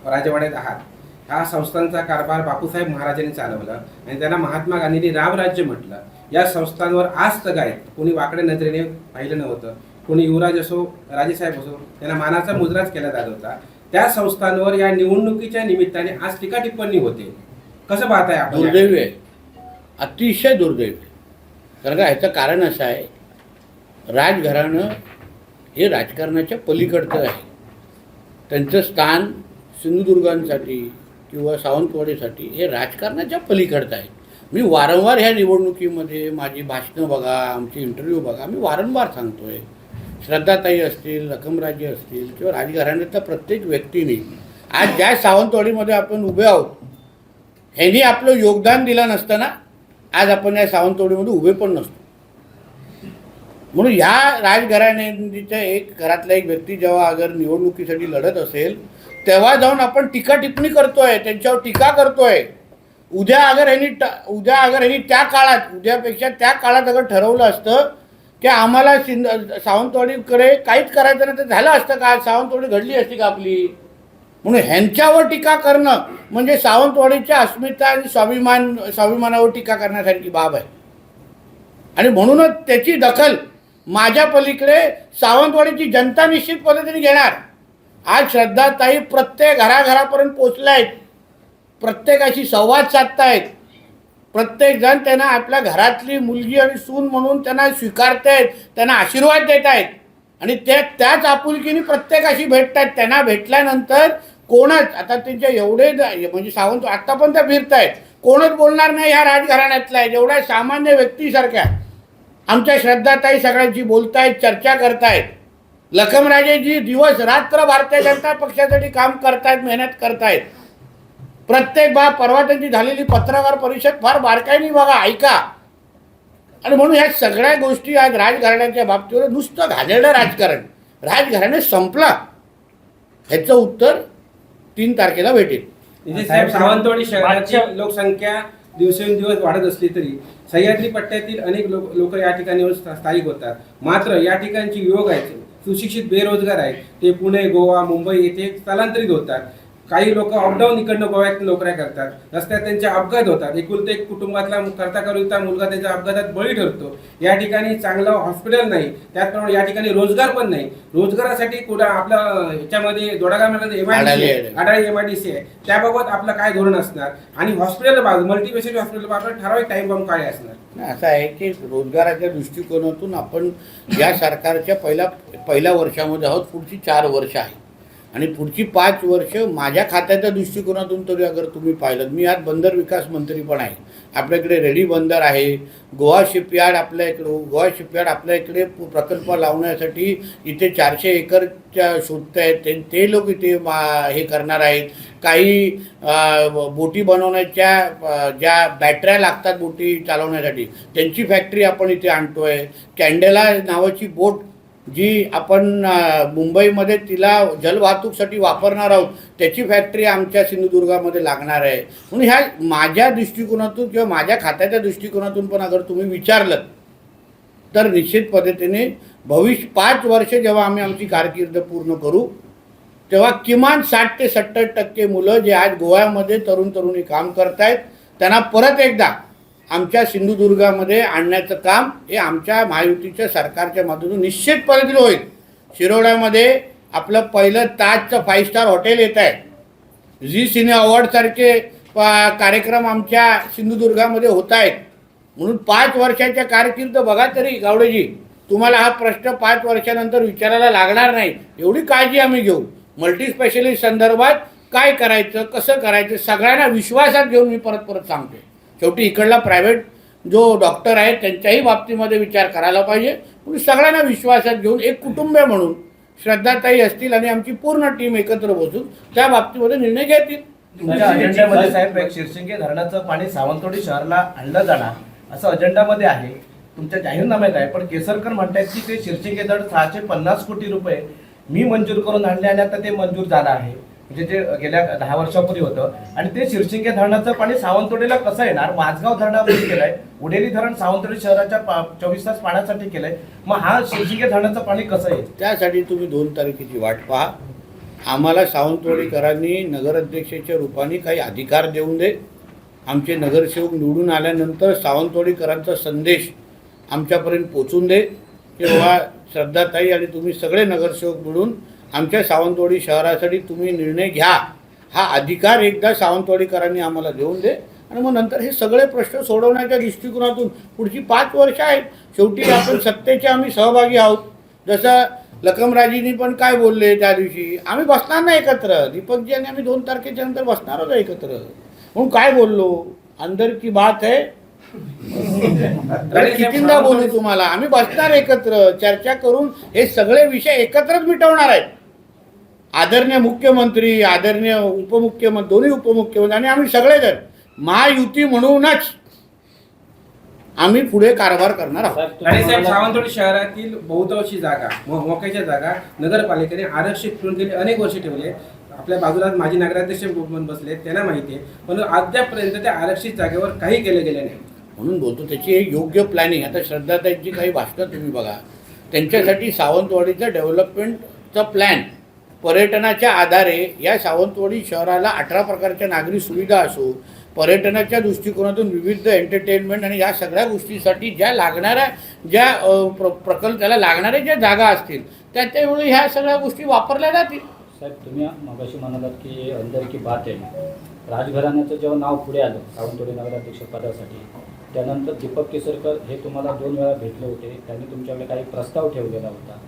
राजवाड्यात आहात, ह्या संस्थांचा कारभार बापूसाहेब महाराजांनी चालवला आणि त्यांना महात्मा गांधींनी रामराज्य म्हटलं. या संस्थांवर आज तगायत कोणी वाकड्या नजरेने पाहिलं नव्हतं. कोणी युवराज असो, राजेसाहेब असो, त्यांना मानाचा मुजराच केला जात होता. त्या संस्थांवर या निवडणुकीच्या निमित्ताने आज टीका टिप्पणी होते. कसं पाहताय आपण?
दुर्दैवी आहे, अतिशय दुर्दैवी. कारण का ह्याचं कारण असं आहे, राजघराणं हे राजकारणाच्या पलीकडचं आहे. त्यांचं स्थान सिंधुदुर्गांसाठी किंवा सावंतवाडीसाठी हे राजकारणाच्या पलीकडचं आहे. मी वारंवार ह्या निवडणुकीमध्ये माझी भाषणं बघा, आमचे इंटरव्ह्यू बघा, मी वारंवार सांगतोय. श्रद्धाताई असतील, रखमराजे असतील किंवा राजघराण्यातल्या प्रत्येक व्यक्तीने आज ज्या सावंतवाडीमध्ये आपण उभे आहोत, ह्यांनी आपलं योगदान दिलं नसतं ना, आज आपण या सावंतवाडीमध्ये उभे पण नसतो. म्हणून ह्या राजघराण्याच्या घरातला एक व्यक्ती जेव्हा अगर निवडणुकीसाठी लढत असेल, तेव्हा जाऊन आपण टीका टिप्पणी करतोय, त्यांच्यावर टीका करतोय. उद्या अगर ह्यांनी त्या काळात, उद्यापेक्षा त्या काळात अगर ठरवलं असतं की आम्हाला सावंतवाडीकडे काहीच करायचं नाही, तर झालं असतं का? सावंतवाडी घडली असती का आपली? म्हणून ह्यांच्यावर टीका करणं म्हणजे सावंतवाडीच्या अस्मिता आणि स्वाभिमानावर टीका करण्यासारखी बाब आहे. आणि म्हणूनच त्याची दखल माझ्या पलीकडे सावंतवाडीची जनता निश्चित पद्धतीने घेणार. आज श्रद्धाताई प्रत्येक घराघरापर्यंत पोचल्या आहेत, प्रत्येकाशी संवाद साधतायत. प्रत्येकजण त्यांना आपल्या घरातली मुलगी आणि सून म्हणून त्यांना स्वीकारतायत, त्यांना आशीर्वाद देत आहेत. आणि त्याच आपुलकीने प्रत्येकाशी भेटतात. त्यांना भेटल्यानंतर कोणच आता त्यांच्या एवढे म्हणजे सावंत आत्ता पण त्या फिरत आहेत, कोणच बोलणार नाही ह्या राजघराण्यातल्या आहे. एवढ्या सामान्य व्यक्तीसारख्या आमच्या श्रद्धाताई सगळ्यांची बोलतायत, चर्चा करतायत. लखमराजेजी दिवस रात्र भारतीय जनता पक्षासाठी काम करतायत, मेहनत करतायत. प्रत्येक परवा त्यांची झालेली पत्रकार परिषद फार बारकाईने बघा, ऐका. आणि म्हणून ह्या सगळ्या गोष्टी आज राजघराण्याच्या बाबतीवर नुसतं घाणेरडं राजघराणे संपला, ह्याचं उत्तर 3 तारखेला भेटेल.
नितेश साहेब, सावंतवाडी शहराची लोकसंख्या दिवसेंदिवस वाढत असली तरी सह्याद्री पट्ट्यातील अनेक लोक या ठिकाणी स्थायिक होतात. मात्र या ठिकाणची युवक आहेत, सुशिक्षित बेरोजगार आहेत, ते पुणे, गोवा, मुंबई येथे स्थलांतरित होतात. काही लोक अपडाऊन इकडनं गोव्यात नोकऱ्या करतात. रस्त्यात त्यांचे अपघात होतात. एकुलते एक कुटुंबातला करता मुलगा त्याच्या अपघातात बळी ठरतो. या ठिकाणी चांगलं हॉस्पिटल नाही, त्याचप्रमाणे या ठिकाणी रोजगार पण नाही. रोजगारासाठी कुठं आपल्या ह्याच्यामध्ये दोडागामध्ये आढाळी MIDC आहे, त्याबाबत आपलं काय धोरण असणार? आणि हॉस्पिटल मल्टीस्पेशालिटी हॉस्पिटल बाबत ठराविक टाइम बॉम्ब काय असणार?
असं आहे की रोजगाराच्या दृष्टिकोनातून आपण या सरकारच्या पहिल्या वर्षामध्ये आहोत, पुढची 4 वर्ष आहे. आणि पुढची 5 वर्ष माझ्या खात्याच्या दृष्टिकोनातून तरी अगर तुम्ही पाहिलं, मी आज बंदर विकास मंत्री पण आहे. आपल्याकडे रेडी बंदर आहे, गोवा शिपयार्ड आपल्या इकडे प्रकल्प लावण्यासाठी इथे 400 एकरच्या शोधत आहेत. ते लोक इथे हे करणार आहेत. काही बोटी बनवण्याच्या ज्या बॅटऱ्या लागतात बोटी चालवण्यासाठी, त्यांची फॅक्टरी आपण इथे आणतो आहे. कॅन्डेला नावाची बोट जी आपण मुंबईमध्ये तिला जलवाहतूकसाठी वापरणार आहोत, त्याची फॅक्टरी आमच्या सिंधुदुर्गामध्ये लागणार आहे. म्हणून ह्या माझ्या दृष्टिकोनातून किंवा माझ्या खात्याच्या दृष्टिकोनातून पण अगर तुम्ही विचारलं तर निश्चित पद्धतीने 5 वर्ष जेव्हा आम्ही आमची कारकीर्द पूर्ण करू तेव्हा किमान 60 ते 70% मुलं जे आज गोव्यामध्ये तरुणी काम करतायत त्यांना परत एकदा आमच्या सिंधुदुर्गामध्ये आणण्याचं काम हे आमच्या महायुतीच्या सरकारच्या माध्यमातून निश्चित पद्धतीने होईल. शिरोड्यामध्ये आपलं पहिलं ताजचं 5 स्टार हॉटेल येत आहे. झी सिने अवॉर्डसारखे कार्यक्रम आमच्या सिंधुदुर्गामध्ये होत आहेत. म्हणून 5 वर्षाच्या कारकीर्द बघा तरी गावडेजी, तुम्हाला हा प्रश्न 5 वर्षानंतर विचारायला लागणार नाही, एवढी काळजी आम्ही घेऊ. मल्टीस्पेशलिस्ट संदर्भात काय करायचं, कसं करायचं, सगळ्यांना विश्वासात घेऊन मी परत सांगते. शेवटी इकडला प्रायव्हेट जो डॉक्टर आहे त्यांच्याही बाबतीमध्ये विचार करायला पाहिजे. म्हणून सगळ्यांना विश्वासात घेऊन एक कुटुंब म्हणून श्रद्धाताई असतील आणि आमची पूर्ण टीम एकत्र बसून त्या बाबतीमध्ये निर्णय घेतील.
तुमच्या अजेंड्यामध्ये साहेब एक शिरशिंगे धरणाचं पाणी सावंतवाडी शहराला आणलं जाणार असं अजेंडामध्ये आहे, तुमच्या जाहीरनाम्यात आहे. पण केसरकर म्हणतात की ते शिरशिंगे धरण 650 कोटी रुपये मी मंजूर करून आणले आणि आता ते मंजूर झालं आहे, म्हणजे ते गेल्या 10 वर्षापूर्वी होतं. आणि ते शिरशिंगे धरणाचं पाणी सावंतवाडीला कसं येणार? माझगाव धरणामध्ये केलंय, उडेली धरण सावंतवाडी शहराच्या 24 तास पाण्यासाठी केलंय, मग हा शिरशिंगे धरणाचं पाणी कसं येईल?
त्यासाठी तुम्ही 2 तारखेची वाट पहा. आम्हाला सावंतवाडीकरांनी नगराध्यक्षाच्या रूपाने काही अधिकार देऊन दे. आमचे नगरसेवक निवडून आल्यानंतर सावंतवाडीकरांचा संदेश आमच्यापर्यंत पोचून दे की बाबा श्रद्धाताई आणि तुम्ही सगळे नगरसेवक मिळून आमच्या सावंतवाडी शहरासाठी तुम्ही निर्णय घ्या. हा अधिकार एकदा सावंतवाडीकरांनी आम्हाला देऊन दे आणि मग नंतर हे सगळे प्रश्न सोडवण्याच्या दृष्टिकोनातून पुढची 5 वर्ष आहेत. शेवटी आपण सत्तेचे आम्ही सहभागी आहोत. जसं लखमराजींनी पण काय बोलले त्या दिवशी, आम्ही बसणार नाही एकत्र, दीपकजी आणि आम्ही 2 तारखेच्या नंतर बसणार होतो एकत्र. म्हणून काय बोललो, अंदर की बात है कितींदा बोलू तुम्हाला, आम्ही बसणार एकत्र, चर्चा करून हे सगळे विषय एकत्रच मिटवणार आहेत. आदरणीय मुख्यमंत्री, आदरणीय उपमुख्यमंत्री, दोन्ही उपमुख्यमंत्री आणि आम्ही सगळेजण महायुती म्हणूनच आम्ही पुढे कारभार करणार आहोत.
आणि साहेब सावंतवाडी शहरातील बहुतांशी जागा मोक्याच्या जागा नगरपालिकेने आरक्षित करून गेले अनेक वर्ष ठेवले. आपल्या बाजूला माजी नगराध्यक्ष बसले, त्यांना माहिती आहे, पण अद्यापर्यंत त्या आरक्षित जागेवर काही केलं गेलं नाही.
म्हणून बोलतो त्याची एक योग्य प्लॅनिंग. आता श्रद्धाताईंची काही भाषणं तुम्ही बघा, त्यांच्यासाठी सावंतवाडीचा डेव्हलपमेंटचा प्लॅन पर्यटनाच्या आधारे या सावंतवाडी शहराला 18 प्रकारच्या नागरी सुविधा असो, पर्यटनाच्या दृष्टिकोनातून विविध एंटरटेनमेंट आणि या सगळ्या गोष्टीसाठी ज्या लागणाऱ्या प्रकल्प त्याला लागणाऱ्या ज्या जागा असतील त्यावेळी ह्या सगळ्या गोष्टी वापरल्या जातील.
साहेब, तुम्ही मगाशी म्हणालात की अंदर की बात आहे. राजघराण्याचं जेव्हा नाव पुढे आलं सावंतवाडी नगराध्यक्ष पदासाठी, त्यानंतर दीपक केसरकर हे तुम्हाला 2 वेळा भेटले होते. त्यांनी तुमच्याकडे काही प्रस्ताव ठेवलेला होता,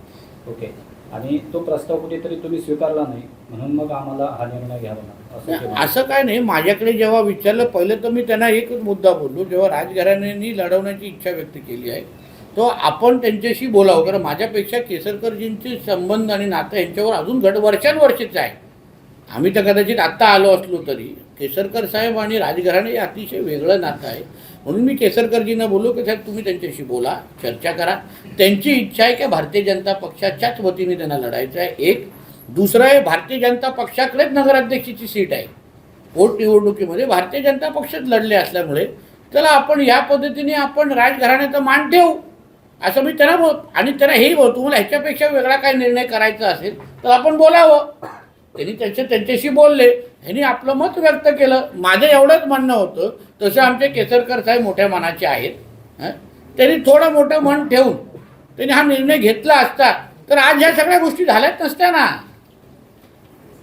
ओके, आणि तो प्रस्ताव कुठेतरी तुम्ही स्वीकारला नाही, म्हणून मग आम्हाला हा निर्णय घ्यावा लागला.
असं काय नाही. माझ्याकडे जेव्हा विचारलं पहिलं तर मी त्यांना एकच मुद्दा बोललो, जेव्हा राजघराण्यांनी लढवण्याची इच्छा व्यक्त केली आहे तो आपण त्यांच्याशी बोलावं. कारण माझ्यापेक्षा केसरकरजींचे संबंध आणि नातं यांच्यावर अजून वर्षानुवर्षीच आहे. आम्ही तर कदाचित आत्ता आलो असलो तरी केसरकर साहेब आणि राजघराणे हे अतिशय वेगळं नातं आहे. म्हणून मी केसरकरजींना बोललो की साहेब तुम्ही त्यांच्याशी बोला, चर्चा करा. त्यांची इच्छा आहे की भारतीय जनता पक्षाच्याच वतीने त्यांना लढायचं आहे. एक दुसरं आहे, भारतीय जनता पक्षाकडेच नगराध्यक्षाची सीट आहे. पोटनिवडणुकीमध्ये भारतीय जनता पक्षच लढले असल्यामुळे त्याला आपण या पद्धतीने आपण राजघराण्याचा मान ठेवू असं मी त्यांना आणि त्यांना हेही बोलतो, तुम्हाला ह्याच्यापेक्षा वेगळा काही निर्णय करायचा असेल तर आपण बोलावं. त्यांनी त्यांच्याशी बोलले, ह्यांनी आपलं मत व्यक्त केलं. माझं एवढंच म्हणणं होतं, तसं आमचे केसरकर साहेब मोठ्या मनाचे आहेत. त्यांनी थोडं मोठं मन ठेवून त्यांनी हा निर्णय घेतला असता तर आज ह्या सगळ्या गोष्टी झाल्याच नसत्या ना,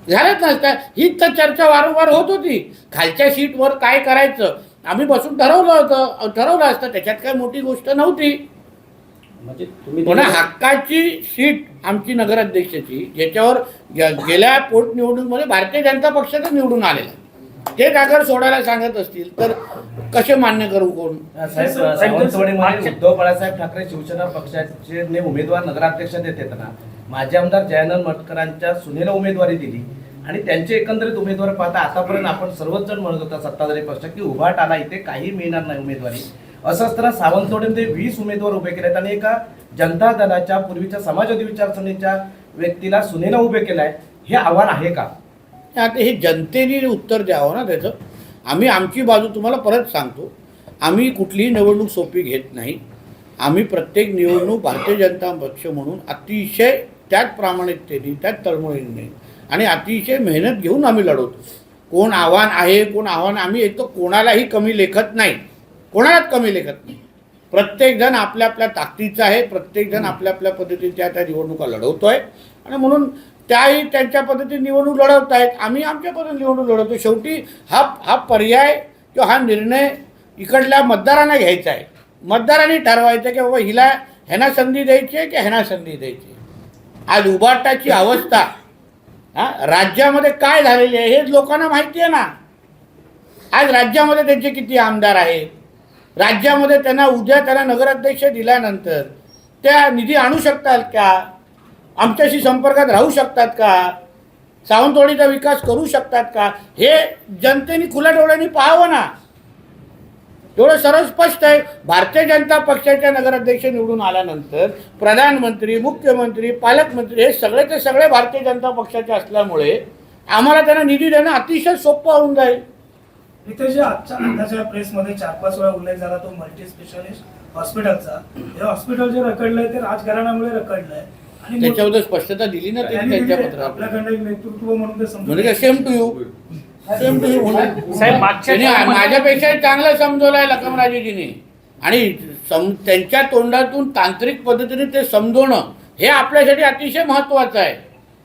झाल्याच नसत्या. हीच तर चर्चा वारंवार होत होती. खालच्या सीटवर काय करायचं आम्ही बसून ठरवलं असतं, त्याच्यात काय मोठी गोष्ट नव्हती.
म्हणजे तुम्ही
पुन्हा हक्काची सीट आमची नगराध्यक्षाची, ज्याच्यावर गेल्या पोटनिवडणुकीमध्ये भारतीय जनता पक्षाचं निवडून आलेला, ते जागर सोडायला सांगत असतील तर कसे मान्य करू कोण?
साहेब, सावंतवाडीमध्ये उद्धव बाळासाहेब ठाकरे शिवसेना पक्षाचे उमेदवार नगराध्यक्षात येताना माजी आमदार जयानंद मटकरांच्या सुनेला उमेदवारी दिली आणि त्यांचे एकंदरीत उमेदवार पाहता आतापर्यंत आपण सर्वच जण म्हणत होता सत्ताधारी पक्ष की उभाटाला इथे काही मिळणार नाही उमेदवारी. असं असताना सावंतवाडीमध्ये 20 उमेदवार उभे केलेत आणि एका जनता दलाच्या पूर्वीच्या समाजवादी विचारसरणीच्या व्यक्तीला सुनेला उभे केलाय, हे आव्हान आहे का?
आता हे जनतेने उत्तर द्यावं ना त्याचं. आम्ही आमची बाजू तुम्हाला परत सांगतो, आम्ही कुठलीही निवडणूक सोपी घेत नाही. आम्ही प्रत्येक निवडणूक भारतीय जनता पक्ष म्हणून अतिशय त्याच प्रामाणिकतेने, त्याच तळमळीने आणि अतिशय मेहनत घेऊन आम्ही लढवतो. कोण आव्हान आहे, कोण आव्हान, आम्ही एक तर कोणालाही कमी लेखत नाही, कोणालाच कमी लेखत नाही. प्रत्येकजण आपल्या आपल्या ताकदीचा आहे, प्रत्येकजण आपल्या आपल्या पद्धतीने त्या निवडणुका लढवतो आहे आणि म्हणून त्याही त्यांच्या पद्धतीने निवडणूक लढवत आहेत, आम्ही आमच्या पद्धतीने निवडणूक लढवतो. शेवटी हा पर्याय किंवा हा निर्णय इकडल्या मतदारांना घ्यायचा आहे. मतदारांनी ठरवायचं की बाबा हिला ह्यांना संधी द्यायची आहे की ह्यांना संधी द्यायची. आज उभाटाची अवस्था राज्यामध्ये काय झालेली आहे हे लोकांना माहिती आहे ना. आज राज्यामध्ये त्यांचे किती आमदार आहेत, राज्यामध्ये त्यांना उद्या त्यांना नगराध्यक्ष दिल्यानंतर त्या निधी आणू शकतात का, आमच्याशी संपर्कात राहू शकतात का, सावंतवाडीचा विकास करू शकतात का, हे जनतेने खुल्या डोळ्यांनी पाहावं ना. एवढं सरळ स्पष्ट आहे. भारतीय जनता पक्षाच्या नगराध्यक्ष निवडून आल्यानंतर प्रधानमंत्री, मुख्यमंत्री, पालकमंत्री हे सगळेचे सगळे भारतीय जनता पक्षाचे असल्यामुळे आम्हाला त्यांना निधी देणं अतिशय सोपं होऊन जाईल.
इथे जे आताच्या प्रेसमध्ये 4-5 वेळा उल्लेख झाला तो मल्टी स्पेशालिस्ट हॉस्पिटलचा, हे हॉस्पिटल जे रखडलंय ते राजकारणामुळे रखडलंय आणि
त्याच्याबद्दल स्पष्टता दिली ना त्यांनी त्यांच्या पत्रात.
आपल्याकडे एक नेतृत्व म्हणून ते
म्हणजे same to you, same to you.
साहेब, मागच्या
माझ्यापेक्षा चांगलं समजवलं आहे लखमराजेजीने आणि त्यांच्या तोंडातून तांत्रिक पद्धतीने ते समजवणं हे आपल्यासाठी अतिशय महत्त्वाचं आहे.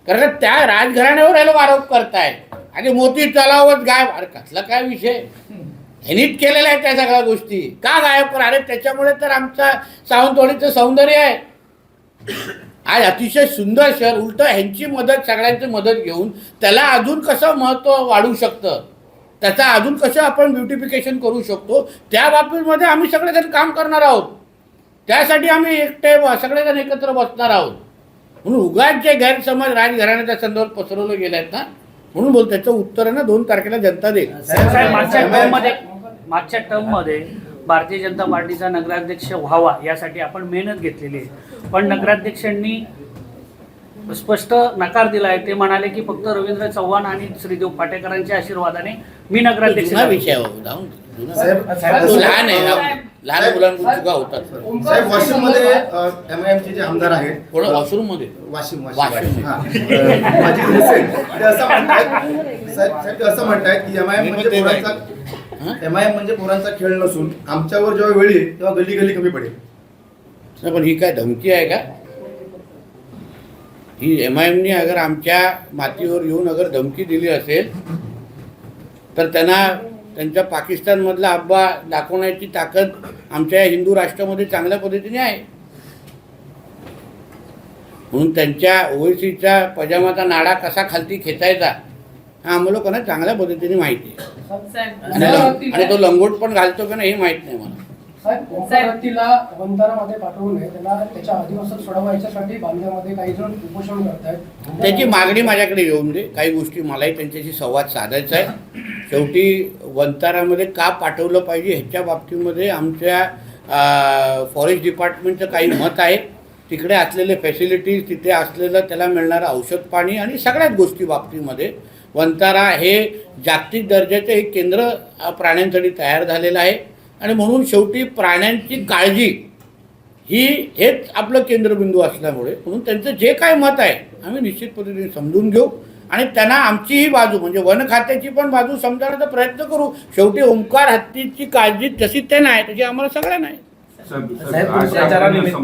कारण त्या राजघराण्यावर हे लोक आरोप करतायत आणि मोती तलावच गायब. अरे कसला काय विषय, ह्यांनीच केलेला आहे त्या सगळ्या गोष्टी, का गायब करा? अरे त्याच्यामुळे तर आमचा सावंतवाडीचं सौंदर्य आहे. आज अतिशय सुंदर शहर, उलट ह्यांची मदत, सगळ्यांची मदत घेऊन त्याला अजून कसं महत्त्व वाढू शकतं, त्याचा अजून कसं आपण ब्युटिफिकेशन करू शकतो, त्या बाबतीमध्ये आम्ही सगळेजण काम करणार आहोत. त्यासाठी आम्ही एकटे सगळेजण एकत्र बसणार आहोत. म्हणून उगाच जे गैरसमज राजघराण्याच्या संदर्भात पसरवले गेले आहेत ना, म्हणून बोल त्याचं उत्तर आहे ना 2 तारखेला जनता देईल.
साहेब, मागच्या टर्ममध्ये भारतीय जनता पार्टीचा नगराध्यक्ष व्हावा यासाठी आपण मेहनत घेतलेली आहे, पण नगराध्यक्षांनी स्पष्ट नकार दिला आहे. ते म्हणाले की फक्त रवींद्र चव्हाण आणि श्रीदेव पाटेकरांच्या आशीर्वादाने मी नगराध्यक्ष.
जुना विषय आहे बाबू, जाऊन दे. तो लहान आहे, लहान मुलांकडून चुका होतात.
साहेब, वाशिममध्ये MIM चे जे आमदार आहेत,
थोडं वॉशरूम मध्ये
वाशिम
वाशिम.
हां. माझी हुसेन ते असं म्हणतायत, साहेब ते असं म्हणतायत की MIM म्हणजे पोरांचा खेळ नसून आमच्यावर जेव्हा वेळ येईल तेव्हा गल्ली गल्ली कमी पडेल.
नाही, पण ही काय धमकी आहे का? ही MIMने अगर आमच्या मातीवर येऊन अगर धमकी दिली असेल तर त्यांना त्यांच्या पाकिस्तानमधला अब्बा दाखवण्याची ताकद आमच्या हिंदू राष्ट्रामध्ये चांगल्या पद्धतीने आहे. म्हणून त्यांच्या ओवेसीचा पजामाचा नाडा कसा खालती खेचायचा हा आम्हाला लोकांना चांगल्या पद्धतीने माहिती आहे. आणि तो लंगोट पण घालतो का नाही हे माहीत नाही मला.
साहेब, वंतारामध्ये पाठवू नये, त्यांना त्याच्या आदिवासात सोडवायच्यासाठी बांद्यामध्ये काही जण उपोषण करतायत.
त्याची मागणी माझ्याकडे येऊन दे. काही गोष्टी मलाही त्यांच्याशी संवाद साधायचा आहे. शेवटी वंतारामध्ये का पाठवलं पाहिजे ह्याच्या बाबतीमध्ये आमच्या फॉरेस्ट डिपार्टमेंटचं काही मत आहे. तिकडे असलेले फॅसिलिटीज, तिथे असलेलं त्याला मिळणारं औषध पाणी आणि सगळ्याच गोष्टी बाबतीमध्ये वंतारा हे जागतिक दर्जाचं एक केंद्र प्राण्यांसाठी तयार झालेलं आहे आणि म्हणून शेवटी प्राण्यांची काळजी हेच आपलं केंद्रबिंदू असल्यामुळे म्हणून त्यांचं जे काय मत आहे आम्ही निश्चित पद्धतीने समजून घेऊ आणि त्यांना आमचीही बाजू म्हणजे वन खात्याची पण बाजू समजावण्याचा प्रयत्न करू. शेवटी ओंकार हत्तीची काळजी जशी त्यांना आहे तशी आम्हाला सगळ्यांना आहे.
साहेब, प्रचारानिमित्त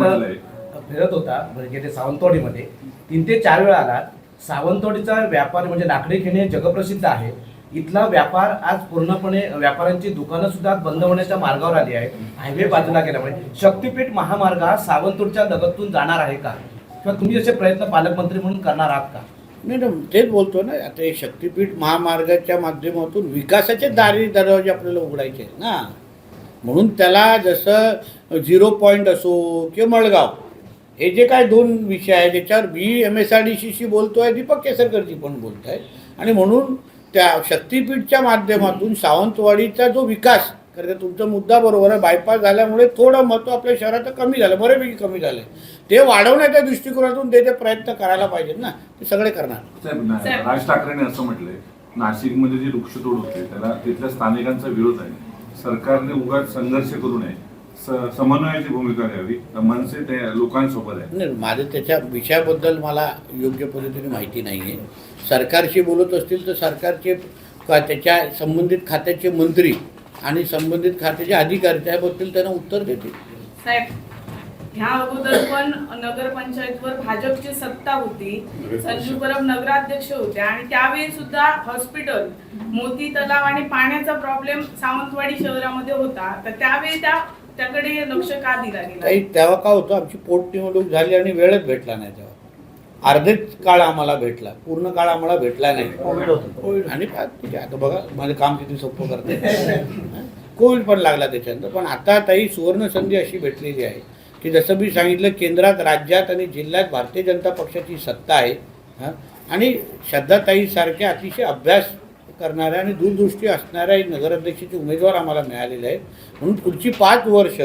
फिरत होता गेले सावंतवाडीमध्ये 3 ते 4 वेळा आला. सावंतवाडीचा व्यापार म्हणजे लाकडी खेळणे जगप्रसिद्ध आहे. इथला व्यापार आज पूर्णपणे व्यापाऱ्यांची दुकानं सुद्धा आज बंद होण्याच्या मार्गावर आली आहे. हायवे बाजूला गेल्यामुळे शक्तीपीठ महामार्ग हा सावंतवाडीच्या लगतून जाणार आहे का, किंवा तुम्ही असे प्रयत्न पालकमंत्री म्हणून करणार आहात का?
नाही ना, तेच बोलतो ना, आता हे शक्तीपीठ महामार्गाच्या माध्यमातून विकासाचे दरवाजे आपल्याला उघडायचे आहेत ना. म्हणून त्याला जसं 0 पॉईंट असो किंवा मळगाव, हे जे काय 2 विषय आहे ज्याच्यावर MSRDCशी बोलतोय, दीपक केसरकरजी पण बोलत आहे. आणि म्हणून त्या शक्तीपीठच्या माध्यमातून सावंतवाडीचा जो विकास, कारण का तुमचा मुद्दा बरोबर आहे, बायपास झाल्यामुळे थोडं महत्त्व आपल्या शहराचं कमी झालं, बऱ्यापैकी कमी झालं. ते वाढवण्याच्या दृष्टिकोनातून ते प्रयत्न करायला पाहिजेत ना, ते सगळे करणार.
साहेब, राज ठाकरेंनी असं म्हटलंय, नाशिकमध्ये जी वृक्षतोड होते त्याला तिथल्या स्थानिकांचा विरोध आहे, सरकारने उगाच संघर्ष करू नये, समन्वयाची भूमिका घ्यावी, मनसे ते लोकांसोबत आहे.
नाही, माझं त्याच्या विषयाबद्दल मला योग्य पद्धतीने माहिती नाही आहे. सरकारशी बोलत असतील तर सरकारचे त्याच्या संबंधित खात्याचे मंत्री आणि संबंधित खात्याचे अधिकारी त्याबद्दल त्यांना उत्तर देतील.
साहेब, ह्या अगोदर पण नगरपंचायतवर भाजपची सत्ता होती, संजू परब नगराध्यक्ष होते, आणि त्यावेळी सुद्धा हॉस्पिटल, मोती तलाव आणि पाण्याचा प्रॉब्लेम सावंतवाडी शहरामध्ये होता. तर त्यावेळी त्याकडे लक्ष का दिला गेला?
तेव्हा का होतं, आमची पोटनिवडणूक झाली आणि वेळच भेटला नाही. तेव्हा अर्धेच काळ आम्हाला भेटला, पूर्ण काळ आम्हाला भेटला नाही. कोविड आणि ठीक आहे, आता बघा माझं काम किती सोपं करते. कोविड पण लागला त्याच्यानंतर. पण आता ताई सुवर्ण संधी अशी भेटलेली आहे की जसं मी सांगितलं, केंद्रात, राज्यात आणि जिल्ह्यात भारतीय जनता पक्षाची सत्ता आहे. आणि श्रद्धाताईसारख्या अतिशय अभ्यास करणाऱ्या आणि दूरदृष्टी असणाऱ्या एक नगराध्यक्षाचे उमेदवार आम्हाला मिळालेले आहेत. म्हणून पुढची 5 वर्ष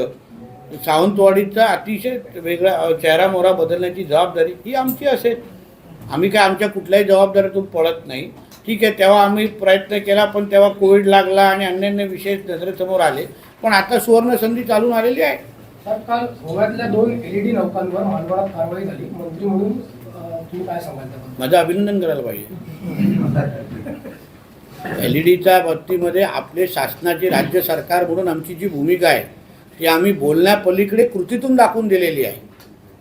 सावंतवाडीचा अतिशय वेगळा चेहरा मोहरा बदलण्याची जबाबदारी ही आमची असेल. आम्ही काय आमच्या कुठल्याही जबाबदारीतून पळत नाही. ठीक आहे, तेव्हा आम्ही प्रयत्न केला, पण तेव्हा कोविड लागला आणि अन्य विषय नजरेसमोर आले. पण आता सुवर्ण संधी चालून आलेली आहे.
तर काल गोव्यातल्या 2 LED नौकांवर मालवणात कारवाई झाली. मंत्री म्हणून तुम्ही काय सांगाल त्याबद्दल?
माझं अभिनंदन करायला पाहिजे. LEDच्या बाबतीमध्ये आपले शासनाचे, राज्य सरकार म्हणून आमची जी भूमिका आहे ती आम्ही बोलण्यापलीकडे कृतीतून दाखवून दिलेली आहे.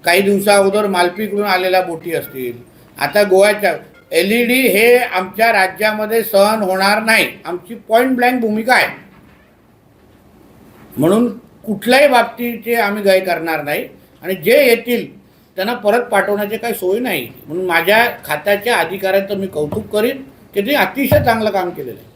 काही दिवसा अगोदर मालपीकडून आलेल्या बोटी असतील, आता गोव्याच्या LED हे आमच्या राज्यामध्ये सहन होणार नाही, आमची पॉईंट ब्लँक भूमिका आहे. म्हणून कुठल्याही बाबतीचे आम्ही गाय करणार नाही. आणि जे येतील त्यांना परत पाठवण्याची काही सोय नाही. म्हणून माझ्या खात्याच्या अधिकाऱ्यांचं मी कौतुक करीन की ते अतिशय चांगलं काम केलेलं आहे.